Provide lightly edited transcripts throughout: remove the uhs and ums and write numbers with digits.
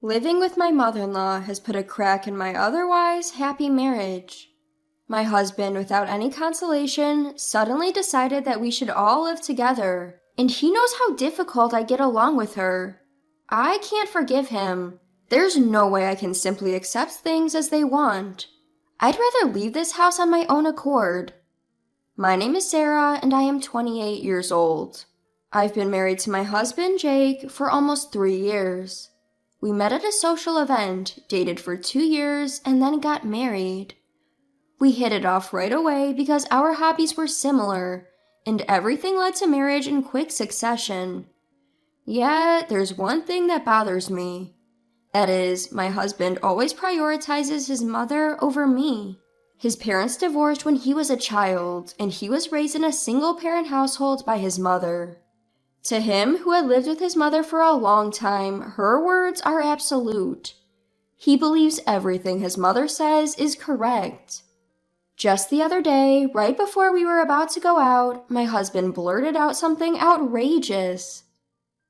Living with my mother-in-law has put a crack in my otherwise happy marriage. My husband, without any consolation, suddenly decided that we should all live together, and he knows how difficult I get along with her. I can't forgive him. There's no way I can simply accept things as they want. I'd rather leave this house on my own accord. My name is Sarah, and I am 28 years old. I've been married to my husband, Jake, for almost 3 years. We met at a social event, dated for 2 years, and then got married. We hit it off right away because our hobbies were similar, and everything led to marriage in quick succession. Yet, there's one thing that bothers me. That is, my husband always prioritizes his mother over me. His parents divorced when he was a child, and he was raised in a single-parent household by his mother. To him, who had lived with his mother for a long time, her words are absolute. He believes everything his mother says is correct. Just the other day, right before we were about to go out, my husband blurted out something outrageous.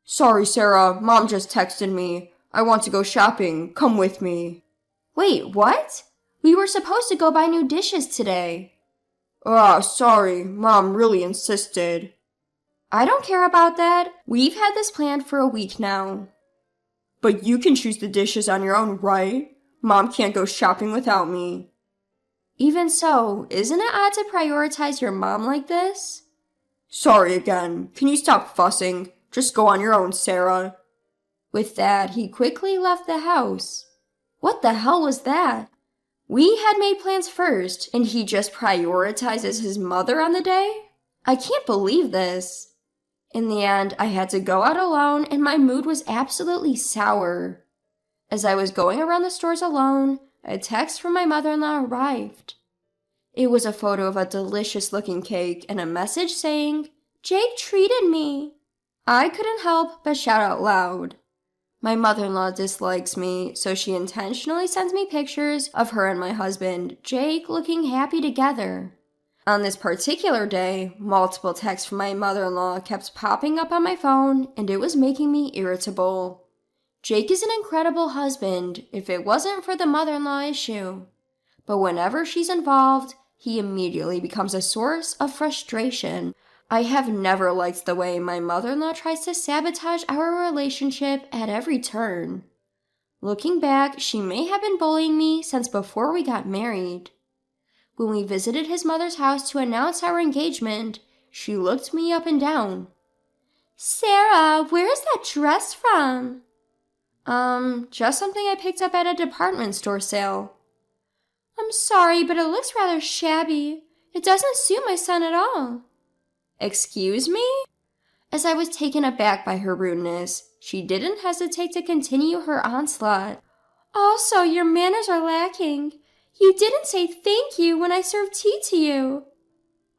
"Sorry, Sarah, Mom just texted me. I want to go shopping. Come with me." Wait, what? We were supposed to go buy new dishes today. Sorry, Mom really insisted. I don't care about that. We've had this planned for a week now. But you can choose the dishes on your own, right? Mom can't go shopping without me. Even so, isn't it odd to prioritize your mom like this? Sorry again. Can you stop fussing? Just go on your own, Sarah. With that, he quickly left the house. What the hell was that? We had made plans first, and he just prioritizes his mother on the day? I can't believe this. In the end, I had to go out alone, and my mood was absolutely sour. As I was going around the stores alone, a text from my mother-in-law arrived. It was a photo of a delicious-looking cake and a message saying, "Jake treated me." I couldn't help but shout out loud. My mother-in-law dislikes me, so she intentionally sends me pictures of her and my husband, Jake, looking happy together. On this particular day, multiple texts from my mother-in-law kept popping up on my phone, and it was making me irritable. Jake is an incredible husband, if it wasn't for the mother-in-law issue. But whenever she's involved, he immediately becomes a source of frustration. I have never liked the way my mother-in-law tries to sabotage our relationship at every turn. Looking back, she may have been bullying me since before we got married. When we visited his mother's house to announce our engagement, she looked me up and down. "Sarah, where is that dress from?" Just something I picked up at a department store sale." "I'm sorry, but it looks rather shabby. It doesn't suit my son at all." "Excuse me?" As I was taken aback by her rudeness, she didn't hesitate to continue her onslaught. "Also, your manners are lacking. You didn't say thank you when I served tea to you."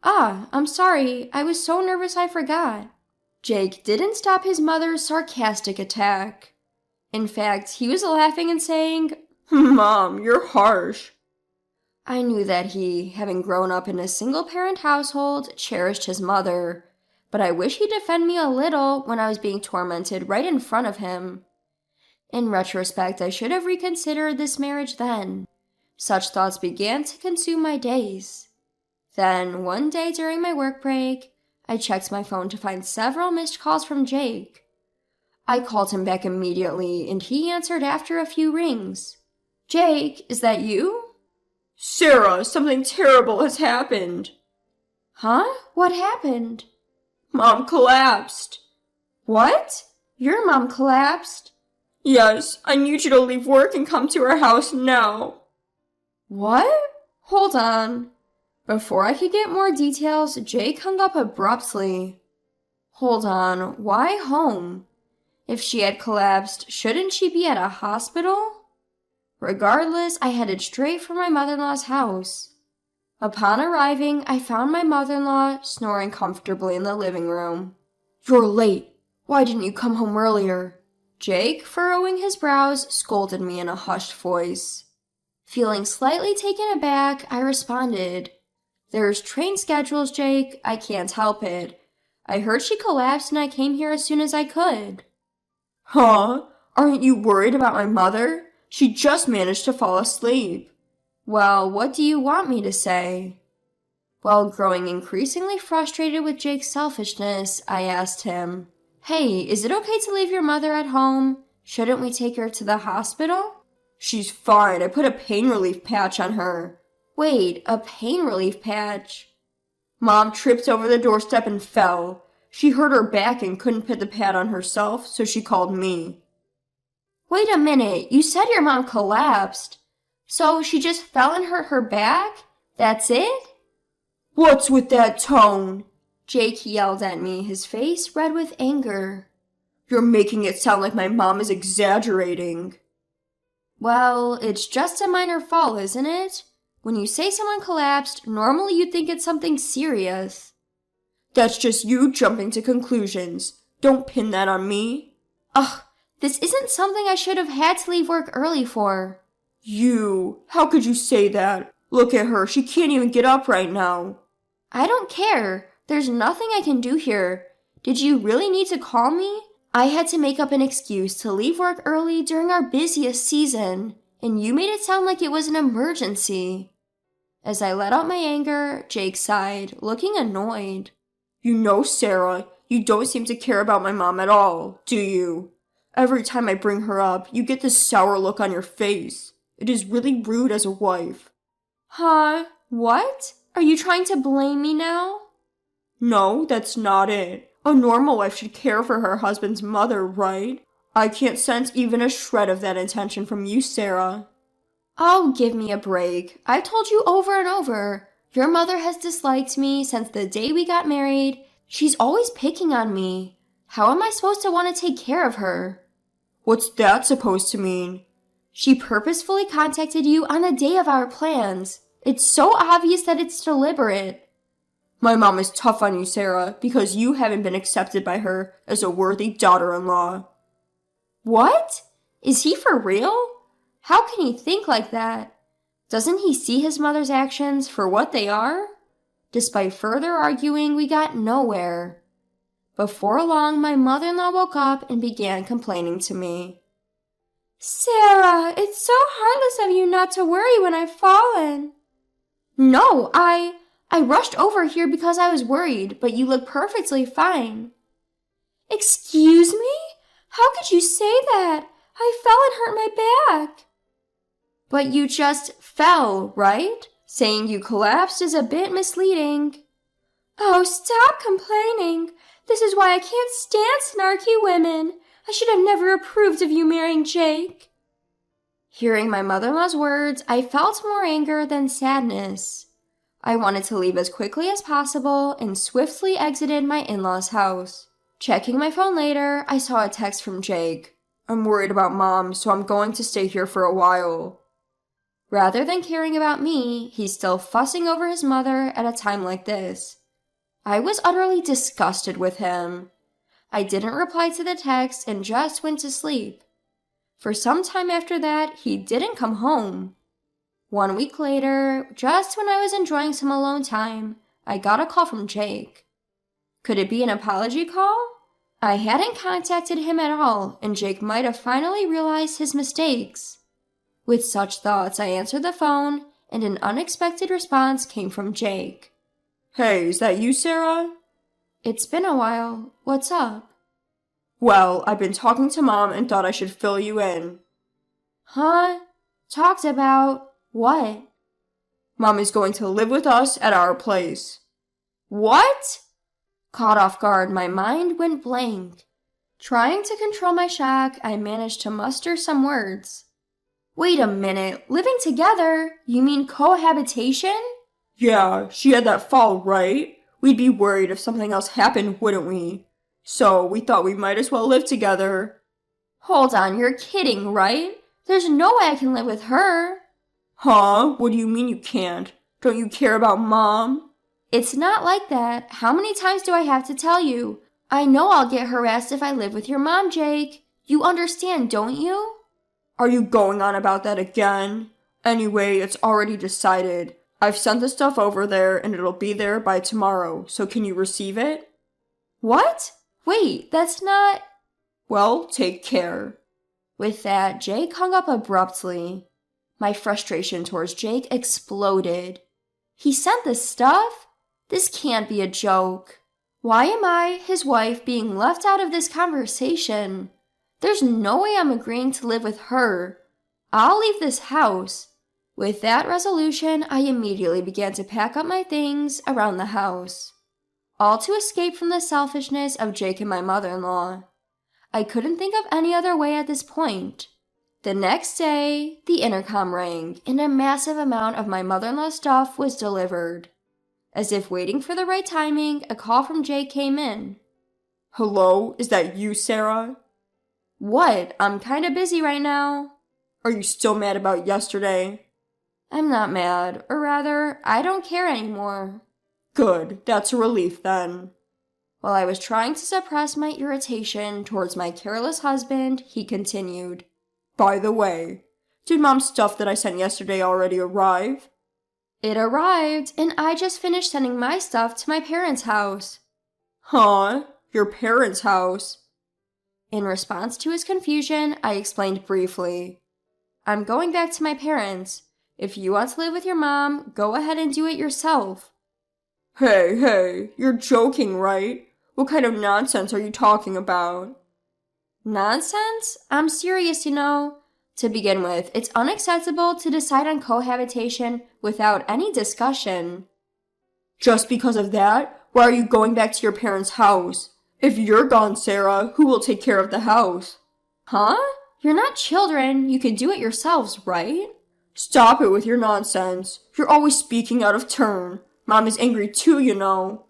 I'm sorry. I was so nervous I forgot." Jake didn't stop his mother's sarcastic attack. In fact, he was laughing and saying, "Mom, you're harsh." I knew that he, having grown up in a single-parent household, cherished his mother, but I wish he'd defend me a little when I was being tormented right in front of him. In retrospect, I should have reconsidered this marriage then. Such thoughts began to consume my days. Then, one day during my work break, I checked my phone to find several missed calls from Jake. I called him back immediately, and he answered after a few rings. "Jake, is that you?" "Sarah, something terrible has happened." "Huh? What happened?" "Mom collapsed." "What? Your mom collapsed?" "Yes, I need you to leave work and come to our house now." "What? Hold on." Before I could get more details, Jake hung up abruptly. Hold on, why home? If she had collapsed, shouldn't she be at a hospital? Regardless, I headed straight for my mother-in-law's house. Upon arriving, I found my mother-in-law snoring comfortably in the living room. "You're late. Why didn't you come home earlier?" Jake, furrowing his brows, scolded me in a hushed voice. Feeling slightly taken aback, I responded, "There's train schedules, Jake. I can't help it. I heard she collapsed and I came here as soon as I could." "Huh? Aren't you worried about my mother? She just managed to fall asleep. Well, what do you want me to say? While growing increasingly frustrated with Jake's selfishness, I asked him, Hey, is it okay to leave your mother at home? Shouldn't we take her to the hospital? She's fine. I put a pain relief patch on her. Wait, a pain relief patch? Mom tripped over the doorstep and fell. She hurt her back and couldn't put the pad on herself, so she called me. Wait a minute, you said your mom collapsed. So she just fell and hurt her back? That's it? What's with that tone? Jake yelled at me, his face red with anger. You're making it sound like my mom is exaggerating. Well, it's just a minor fall, isn't it? When you say someone collapsed, normally you'd think it's something serious. That's just you jumping to conclusions. Don't pin that on me. Ugh, this isn't something I should have had to leave work early for. You? How could you say that? Look at her, she can't even get up right now. I don't care. There's nothing I can do here. Did you really need to call me? I had to make up an excuse to leave work early during our busiest season, and you made it sound like it was an emergency. As I let out my anger, Jake sighed, looking annoyed. You know, Sarah, you don't seem to care about my mom at all, do you? Every time I bring her up, you get this sour look on your face. It is really rude as a wife. Huh? What? Are you trying to blame me now? No, that's not it. A normal wife should care for her husband's mother, right? I can't sense even a shred of that intention from you, Sarah. Oh, give me a break. I've told you over and over. Your mother has disliked me since the day we got married. She's always picking on me. How am I supposed to want to take care of her? What's that supposed to mean? She purposefully contacted you on the day of our plans. It's so obvious that it's deliberate. My mom is tough on you, Sarah, because you haven't been accepted by her as a worthy daughter-in-law. What? Is he for real? How can he think like that? Doesn't he see his mother's actions for what they are? Despite further arguing, we got nowhere. Before long, my mother-in-law woke up and began complaining to me. Sarah, it's so heartless of you not to worry when I've fallen. No, I rushed over here because I was worried, but you look perfectly fine. Excuse me? How could you say that? I fell and hurt my back. But you just fell, right? Saying you collapsed is a bit misleading. Oh, stop complaining. This is why I can't stand snarky women. I should have never approved of you marrying Jake. Hearing my mother-in-law's words, I felt more anger than sadness. I wanted to leave as quickly as possible and swiftly exited my in-laws' house. Checking my phone later, I saw a text from Jake. I'm worried about Mom, so I'm going to stay here for a while. Rather than caring about me, he's still fussing over his mother at a time like this. I was utterly disgusted with him. I didn't reply to the text and just went to sleep. For some time after that, he didn't come home. 1 week later, just when I was enjoying some alone time, I got a call from Jake. Could it be an apology call? I hadn't contacted him at all, and Jake might have finally realized his mistakes. With such thoughts, I answered the phone, and an unexpected response came from Jake. Hey, is that you, Sarah? It's been a while. What's up? Well, I've been talking to Mom and thought I should fill you in. Huh? Talked about what? Mom is going to live with us at our place. What? Caught off guard, my mind went blank. Trying to control my shock, I managed to muster some words. Wait a minute, living together? You mean cohabitation? Yeah, she had that fall, right? We'd be worried if something else happened, wouldn't we? So we thought we might as well live together. Hold on, you're kidding, right? There's no way I can live with her. Huh? What do you mean you can't? Don't you care about Mom? It's not like that. How many times do I have to tell you? I know I'll get harassed if I live with your mom, Jake. You understand, don't you? Are you going on about that again? Anyway, it's already decided. I've sent the stuff over there and it'll be there by tomorrow, so can you receive it? What? Wait, that's not... Well, take care. With that, Jake hung up abruptly. My frustration towards Jake exploded. He sent this stuff? This can't be a joke. Why am I, his wife, being left out of this conversation? There's no way I'm agreeing to live with her. I'll leave this house. With that resolution, I immediately began to pack up my things around the house, all to escape from the selfishness of Jake and my mother-in-law. I couldn't think of any other way at this point. The next day, the intercom rang, and a massive amount of my mother-in-law's stuff was delivered. As if waiting for the right timing, a call from Jake came in. Hello, is that you, Sarah? What? I'm kinda busy right now. Are you still mad about yesterday? I'm not mad, or rather, I don't care anymore. Good, that's a relief then. While I was trying to suppress my irritation towards my careless husband, he continued. By the way, did Mom's stuff that I sent yesterday already arrive? It arrived, and I just finished sending my stuff to my parents' house. Huh? Your parents' house? In response to his confusion, I explained briefly. I'm going back to my parents. If you want to live with your mom, go ahead and do it yourself. Hey, you're joking, right? What kind of nonsense are you talking about? Nonsense? I'm serious, you know. To begin with, it's unacceptable to decide on cohabitation without any discussion. Just because of that, why are you going back to your parents' house? If you're gone, Sarah, who will take care of the house? Huh? You're not children. You can do it yourselves, right? Stop it with your nonsense. You're always speaking out of turn. Mom is angry too, you know.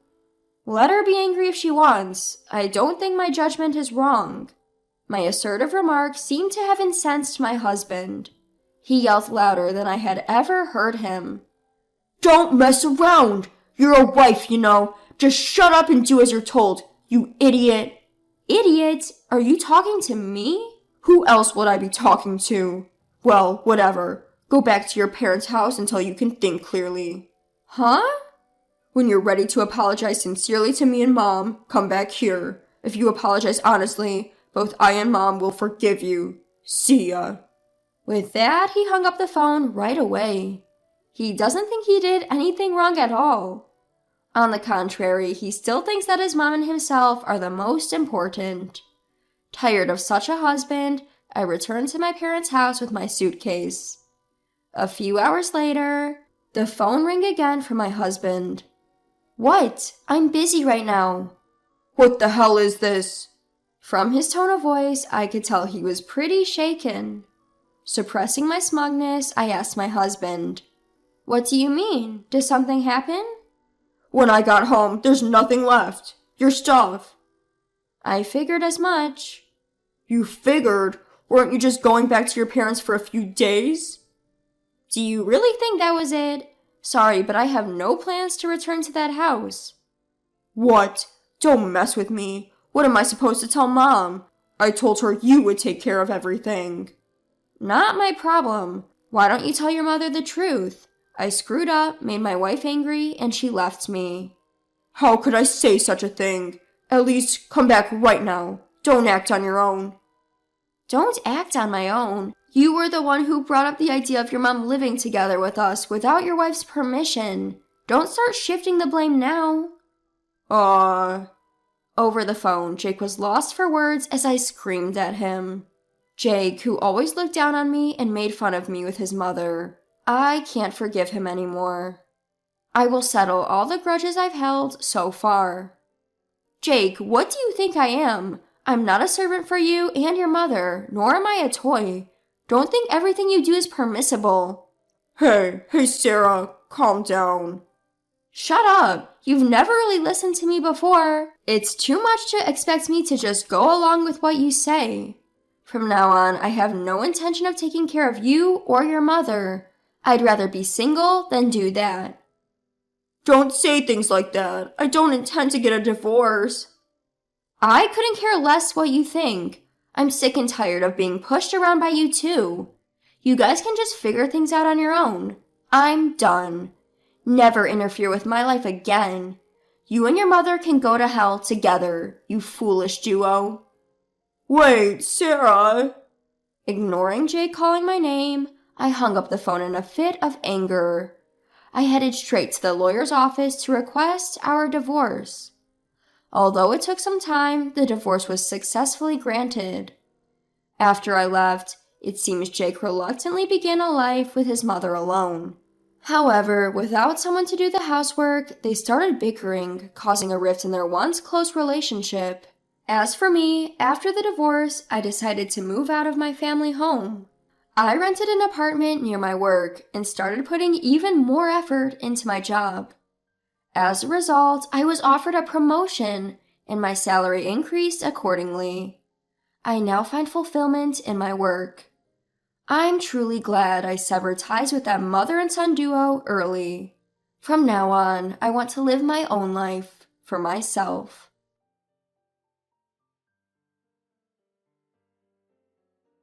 Let her be angry if she wants. I don't think my judgment is wrong. My assertive remark seemed to have incensed my husband. He yelled louder than I had ever heard him. Don't mess around! You're a wife, you know. Just shut up and do as you're told, you idiot. Idiot? Are you talking to me? Who else would I be talking to? Well, whatever. Go back to your parents' house until you can think clearly. Huh? When you're ready to apologize sincerely to me and Mom, come back here. If you apologize honestly, both I and Mom will forgive you. See ya. With that, he hung up the phone right away. He doesn't think he did anything wrong at all. On the contrary, he still thinks that his mom and himself are the most important. Tired of such a husband, I returned to my parents' house with my suitcase. A few hours later, the phone rang again from my husband. What? I'm busy right now. What the hell is this? From his tone of voice, I could tell he was pretty shaken. Suppressing my smugness, I asked my husband, What do you mean? Did something happen? When I got home, there's nothing left. Your stuff. I figured as much. You figured? Weren't you just going back to your parents for a few days? Do you really think that was it? Sorry, but I have no plans to return to that house. What? Don't mess with me. What am I supposed to tell Mom? I told her you would take care of everything. Not my problem. Why don't you tell your mother the truth? I screwed up, made my wife angry, and she left me. How could I say such a thing? At least, come back right now. Don't act on your own. Don't act on my own. You were the one who brought up the idea of your mom living together with us without your wife's permission. Don't start shifting the blame now. Over the phone, Jake was lost for words as I screamed at him. Jake, who always looked down on me and made fun of me with his mother. I can't forgive him anymore. I will settle all the grudges I've held so far. Jake, what do you think I am? I'm not a servant for you and your mother, nor am I a toy. Don't think everything you do is permissible. Hey, Sarah, calm down. Shut up. You've never really listened to me before. It's too much to expect me to just go along with what you say. From now on, I have no intention of taking care of you or your mother. I'd rather be single than do that. Don't say things like that. I don't intend to get a divorce. I couldn't care less what you think. I'm sick and tired of being pushed around by you too. You guys can just figure things out on your own. I'm done. Never interfere with my life again. You and your mother can go to hell together, you foolish duo. Wait, Sarah. Ignoring Jake calling my name, I hung up the phone in a fit of anger. I headed straight to the lawyer's office to request our divorce. Although it took some time, the divorce was successfully granted. After I left, it seems Jake reluctantly began a life with his mother alone. However, without someone to do the housework, they started bickering, causing a rift in their once close relationship. As for me, after the divorce, I decided to move out of my family home. I rented an apartment near my work and started putting even more effort into my job. As a result, I was offered a promotion, and my salary increased accordingly. I now find fulfillment in my work. I'm truly glad I severed ties with that mother and son duo early. From now on, I want to live my own life for myself.